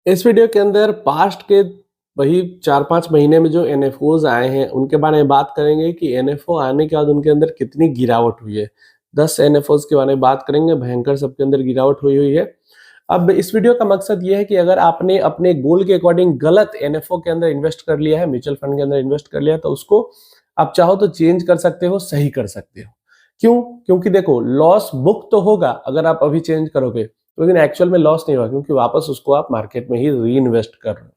इस वीडियो के अंदर पास्ट के वही 4-5 महीने में जो एनएफओज़ आए हैं, उनके बारे में बात करेंगे कि एनएफओ आने के बाद उनके अंदर कितनी गिरावट हुई है। 10 एनएफओज़ के बारे में बात करेंगे, भयंकर सबके अंदर गिरावट हुई हुई है। अब इस वीडियो का मकसद ये है कि अगर आपने अपने गोल के अकॉर्डिंग गलत एनएफओ के अंदर इन्वेस्ट कर लिया है, म्यूचुअल फंड के अंदर इन्वेस्ट कर लिया है, तो उसको आप चाहो तो चेंज कर सकते हो, सही कर सकते हो। क्यों? क्योंकि देखो लॉस बुक तो होगा अगर आप अभी चेंज करोगे, लेकिन एक्चुअल में लॉस नहीं होगा क्योंकि वापस उसको आप मार्केट में ही रीइन्वेस्ट कर रहे हो।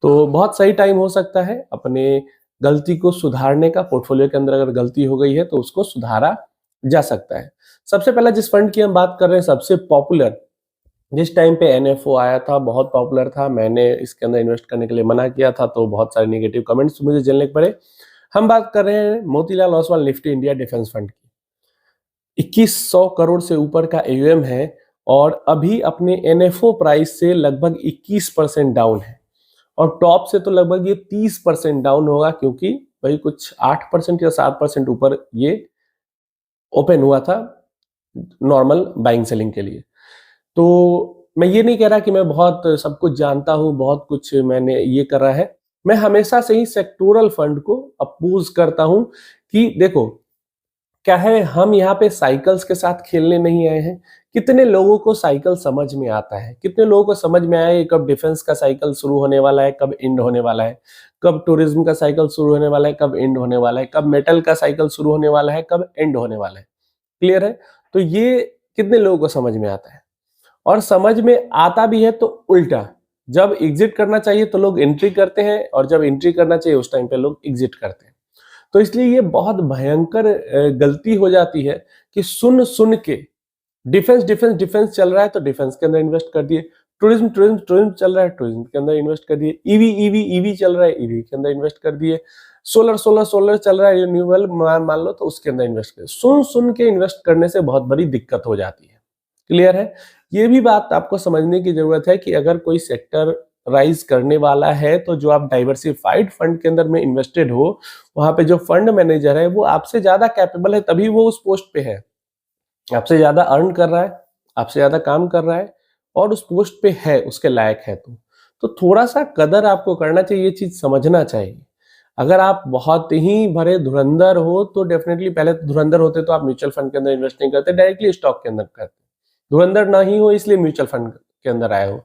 तो बहुत सही टाइम हो सकता है अपने गलती को सुधारने का। पोर्टफोलियो के अंदर अगर गलती हो गई है तो उसको सुधारा जा सकता है। सबसे पहला जिस फंड की हम बात कर रहे हैं, सबसे पॉपुलर, जिस टाइम पे एनएफओ आया था, बहुत पॉपुलर था, मैंने इसके अंदर इन्वेस्ट करने के लिए मना किया था, तो बहुत सारे नेगेटिव कमेंट्स मुझे झेलने पड़े। हम बात कर रहे हैं Motilal Oswal Nifty India defence fund की। 2100 करोड़ से ऊपर का एयूएम है और अभी अपने एनएफओ प्राइस से लगभग 21% डाउन है और टॉप से तो लगभग ये 30% डाउन होगा क्योंकि वही कुछ 8% या 7% ऊपर ये ओपन हुआ था नॉर्मल बाइंग सेलिंग के लिए। तो मैं ये नहीं कह रहा कि मैं बहुत सब कुछ जानता हूँ, बहुत कुछ मैंने ये करा है। मैं हमेशा से ही सेक्टोरल फंड को अपोज करता हूँ कि देखो क्या है, हम यहाँ पे साइकिल्स के साथ खेलने नहीं आए हैं। कितने लोगों को साइकिल समझ में आता है, कितने लोगों को समझ में आया है कब डिफेंस का साइकिल शुरू होने वाला है, कब एंड होने वाला है, कब टूरिज्म का साइकिल शुरू होने वाला है, कब एंड होने वाला है, कब मेटल का साइकिल शुरू होने वाला है, कब एंड होने वाला है। क्लियर है? तो ये कितने लोगों को समझ में आता है। और समझ में आता भी है तो उल्टा, जब एग्जिट करना चाहिए तो लोग एंट्री करते हैं और जब एंट्री करना चाहिए उस टाइम पे लोग एग्जिट करते हैं। तो इसलिए ये बहुत भयंकर गलती हो जाती है कि सुन सुन के डिफेंस डिफेंस डिफेंस चल रहा है तो डिफेंस के अंदर इन्वेस्ट कर दिए, टूरिज्म टूरिज्म टूरिज्म चल रहा है टूरिज्म के अंदर इन्वेस्ट कर दिए, ईवी ईवी ईवी चल रहा है ईवी के अंदर इन्वेस्ट कर दिए, सोलर सोलर सोलर चल रहा है रिन्यूएबल मान लो तो उसके अंदर इन्वेस्ट कर। सुन सुन के इन्वेस्ट करने से बहुत बड़ी दिक्कत हो जाती है। क्लियर है? ये भी बात आपको समझने की जरूरत है कि अगर कोई सेक्टर राइज करने वाला है तो जो आप डाइवर्सिफाइड फंड के अंदर में इन्वेस्टेड हो, वहां पे जो फंड मैनेजर है वो आपसे ज्यादा कैपेबल है, तभी वो उस पोस्ट पे है। आपसे ज्यादा अर्न कर रहा है, आपसे ज्यादा काम कर रहा है और उस पोस्ट पे है, उसके लायक है। तो थोड़ा सा कदर आपको करना चाहिए, ये चीज समझना चाहिए। अगर आप बहुत ही भरे धुरंधर हो तो डेफिनेटली, पहले तो धुरंधर होते तो आप म्यूचुअल फंड के अंदर इन्वेस्ट नहीं करते, डायरेक्टली स्टॉक के अंदर करते। धुरंधर ना ही हो इसलिए म्यूचुअल फंड के अंदर आए हो,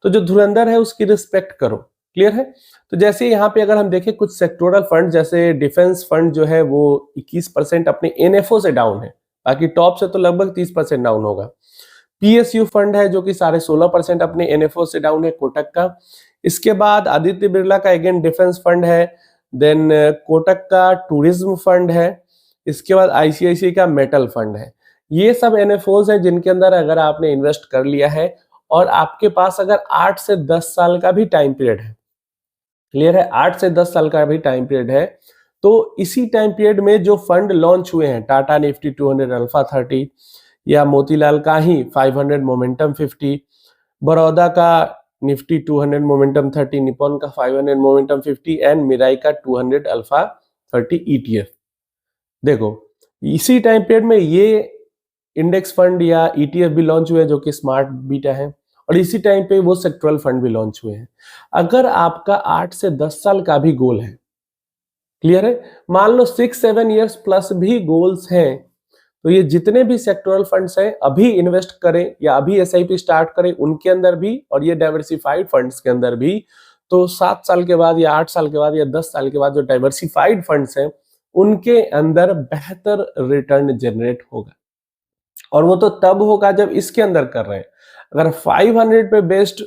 तो जो धुरंधर है उसकी रिस्पेक्ट करो। क्लियर है? तो जैसे यहाँ पे अगर हम देखें कुछ सेक्टोरल फंड, जैसे डिफेंस फंड जो है वो 21% अपने एनएफओ से डाउन है, बाकी टॉप से तो लगभग 30% डाउन होगा। पीएसयू फंड है जो कि 16.5% अपने एनएफओ से डाउन है, कोटक का। इसके बाद आदित्य बिरला का अगेन डिफेंस फंड है, देन कोटक का टूरिज्म फंड है, इसके बाद आईसीआईसीआई का मेटल फंड है। ये सब एनएफओज हैं जिनके अंदर अगर आपने इन्वेस्ट कर लिया है और आपके पास अगर 8 से 10 साल का भी टाइम पीरियड है, क्लियर है, 8 से 10 साल का भी टाइम पीरियड है, तो इसी टाइम पीरियड में जो फंड लॉन्च हुए हैं, टाटा निफ्टी 200 अल्फा 30 या मोतीलाल का ही 500 मोमेंटम 50, बड़ौदा का निफ्टी 200 मोमेंटम 30, निपॉन का 500 मोमेंटम 50 एंड मिराई का 200 अल्फा 30 ईटीएफ। देखो इसी टाइम पीरियड में ये इंडेक्स फंड या ईटीएफ भी लॉन्च हुए हैं जो कि स्मार्ट बीटा है, और इसी टाइम पे वो सेक्टरल फंड भी लॉन्च हुए हैं। अगर आपका 8 से 10 साल का भी गोल है, क्लियर है, मान लो 6-7 इयर्स प्लस भी गोल्स हैं, तो ये जितने भी सेक्टोरल फंड्स हैं अभी इन्वेस्ट करें या अभी एसआईपी स्टार्ट करें उनके अंदर भी, और ये डाइवर्सिफाइड फंड्स के अंदर भी। तो 7 साल के बाद या 8 साल के बाद या 10 साल के बाद जो डाइवर्सिफाइड फंड्स हैं उनके अंदर बेहतर रिटर्न जनरेट होगा, और वो तो तब होगा जब इसके अंदर कर रहे हैं। अगर 500 पे बेस्ड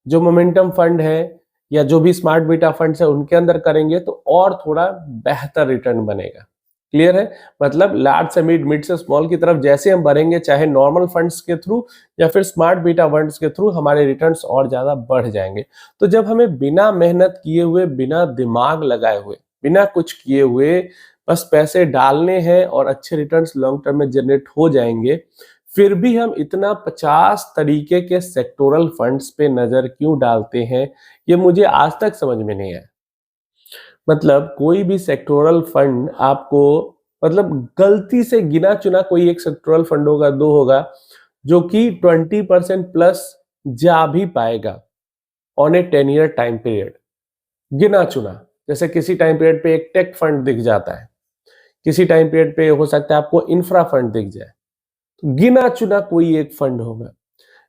जो मोमेंटम फंड है या जो भी स्मार्ट बीटा फंड्स है उनके अंदर करेंगे तो और थोड़ा बेहतर रिटर्न बनेगा। क्लियर है? मतलब लार्ज से मिड, मिड से स्मॉल की तरफ जैसे हम बढ़ेंगे, चाहे नॉर्मल फंड्स के थ्रू या फिर स्मार्ट बीटा फंड्स के थ्रू, हमारे रिटर्न्स और ज्यादा बढ़ जाएंगे। तो जब हमें बिना मेहनत किए हुए, बिना दिमाग लगाए हुए, बिना कुछ किए हुए बस पैसे डालने हैं और अच्छे रिटर्न्स लॉन्ग टर्म में जनरेट हो जाएंगे, फिर भी हम इतना 50 तरीके के सेक्टोरल फंड्स पे नजर क्यों डालते हैं, ये मुझे आज तक समझ में नहीं आया। मतलब कोई भी सेक्टोरल फंड आपको, मतलब गलती से गिना चुना कोई एक सेक्टोरल फंड होगा, दो होगा, जो कि 20% प्लस जा भी पाएगा। On A 10 year time period, गिना चुना। जैसे किसी टाइम पीरियड पे एक टेक फंड दिख जाता है, किसी टाइम पीरियड पे हो सकता है आपको इंफ्रा फंड दिख जाए, तो गिना चुना कोई एक फंड होगा।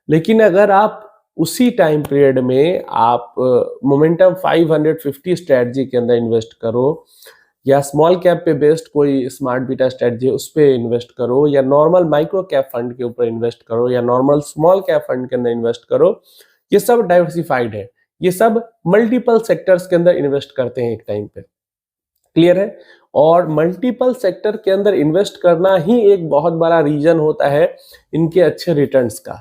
लेकिन अगर आप उसी टाइम पीरियड में आप मोमेंटम 550 स्ट्रेटजी के अंदर इन्वेस्ट करो, या स्मॉल कैप पे बेस्ड कोई स्मार्ट बीटा स्ट्रेटजी उस पे इन्वेस्ट करो, या नॉर्मल माइक्रो कैप फंड के ऊपर इन्वेस्ट करो, या नॉर्मल स्मॉल कैप फंड के अंदर इन्वेस्ट करो, ये सब डाइवर्सिफाइड है, ये सब मल्टीपल सेक्टर्स के अंदर इन्वेस्ट करते हैं एक टाइम पे। क्लियर है? और मल्टीपल सेक्टर के अंदर इन्वेस्ट करना ही एक बहुत बड़ा रीजन होता है इनके अच्छे रिटर्न्स का,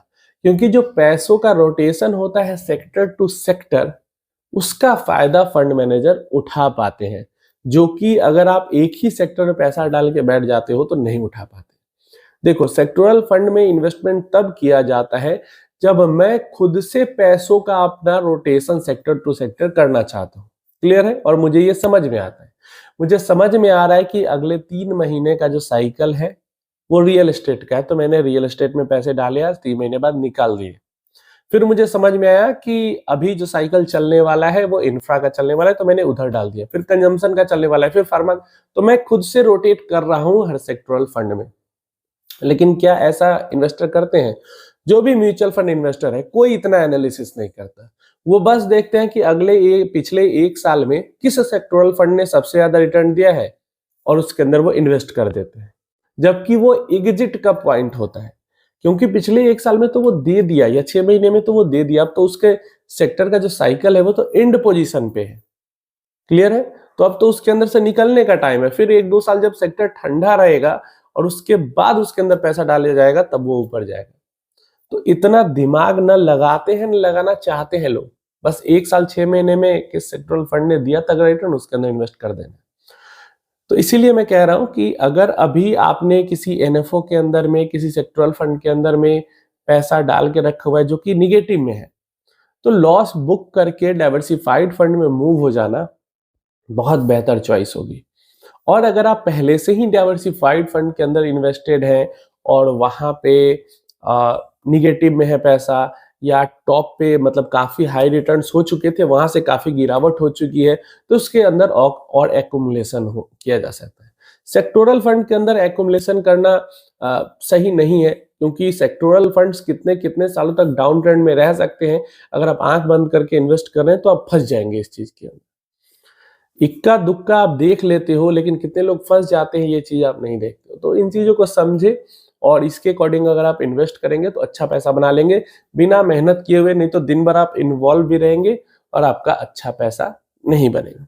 क्योंकि जो पैसों का रोटेशन होता है सेक्टर टू सेक्टर, उसका फायदा फंड मैनेजर उठा पाते हैं, जो कि अगर आप एक ही सेक्टर में पैसा डाल के बैठ जाते हो तो नहीं उठा पाते। देखो, सेक्टोरल फंड में इन्वेस्टमेंट तब किया जाता है जब मैं खुद से पैसों का अपना रोटेशन सेक्टर टू सेक्टर करना चाहता हूं। क्लियर है? और मुझे ये समझ में आता है, मुझे समझ में आ रहा है कि अगले 3 महीने का जो साइकिल है वो रियल एस्टेट का है, तो मैंने रियल एस्टेट में पैसे डाले, आज 3 महीने बाद निकाल दिए। फिर मुझे समझ में आया कि अभी जो साइकिल चलने वाला है वो इंफ्रा का चलने वाला है, तो मैंने उधर डाल दिया। फिर कंजम्पशन का चलने वाला है, फिर फार्मा, तो मैं खुद से रोटेट कर रहा हूं हर सेक्टोरल फंड में। लेकिन क्या ऐसा इन्वेस्टर करते हैं? जो भी म्यूचुअल फंड इन्वेस्टर है, कोई इतना एनालिसिस नहीं करता। वो बस देखते हैं कि पिछले 1 साल में किस सेक्टोरल फंड ने सबसे ज्यादा रिटर्न दिया है और उसके अंदर वो इन्वेस्ट कर देते हैं, जबकि वो एग्जिट का पॉइंट होता है, क्योंकि पिछले 1 साल में तो वो दे दिया, या 6 महीने में तो वो दे दिया, अब तो उसके सेक्टर का जो साइकिल है वो तो एंड पोजीशन पे है। क्लियर है? तो अब तो उसके अंदर से निकलने का टाइम है। फिर 1-2 साल जब सेक्टर ठंडा रहेगा और उसके बाद उसके अंदर पैसा डाला जाएगा, तब वो ऊपर जाएगा। तो इतना दिमाग न लगाते हैं, न लगाना चाहते हैं लोग। बस 1 साल 6 महीने में किस सेक्टोरल फंड ने दिया तगड़ा रिटर्न, उसके अंदर इन्वेस्ट कर देना। तो इसीलिए मैं कह रहा हूं कि अगर अभी आपने किसी एनएफओ के अंदर में, किसी सेक्टोरल फंड के अंदर में पैसा डाल के रखा हुआ है जो कि निगेटिव में है, तो लॉस बुक करके डाइवर्सिफाइड फंड में मूव हो जाना बहुत बेहतर चॉइस होगी। और अगर आप पहले से ही डाइवर्सिफाइड फंड के अंदर इन्वेस्टेड हैं और वहां पे निगेटिव में है पैसा, या टॉप पे मतलब काफी हाई रिटर्न्स हो चुके थे, वहां से काफी गिरावट हो चुकी है, तो उसके अंदर और एक्युमुलेशन किया जा सकता है। सेक्टोरल फंड के अंदर एक्युमुलेशन करना सही नहीं है, क्योंकि सेक्टोरल फंड्स कितने कितने सालों तक डाउन ट्रेंड में रह सकते हैं। अगर आप आंख बंद करके इन्वेस्ट कर रहे हैं तो आप फंस जाएंगे इस चीज के अंदर। इक्का दुक्का आप देख लेते हो, लेकिन कितने लोग फंस जाते हैं ये चीज आप नहीं देखते हो। तो इन चीजों को समझे और इसके अकॉर्डिंग अगर आप इन्वेस्ट करेंगे तो अच्छा पैसा बना लेंगे बिना मेहनत किए हुए। नहीं तो दिन भर आप इन्वॉल्व भी रहेंगे और आपका अच्छा पैसा नहीं बनेगा।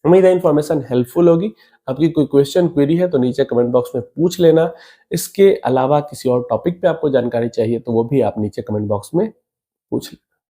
उम्मीद है इन्फॉर्मेशन हेल्पफुल होगी। आपकी कोई क्वेश्चन क्वेरी है तो नीचे कमेंट बॉक्स में पूछ लेना। इसके अलावा किसी और टॉपिक पे आपको जानकारी चाहिए तो वो भी आप नीचे कमेंट बॉक्स में पूछ लें।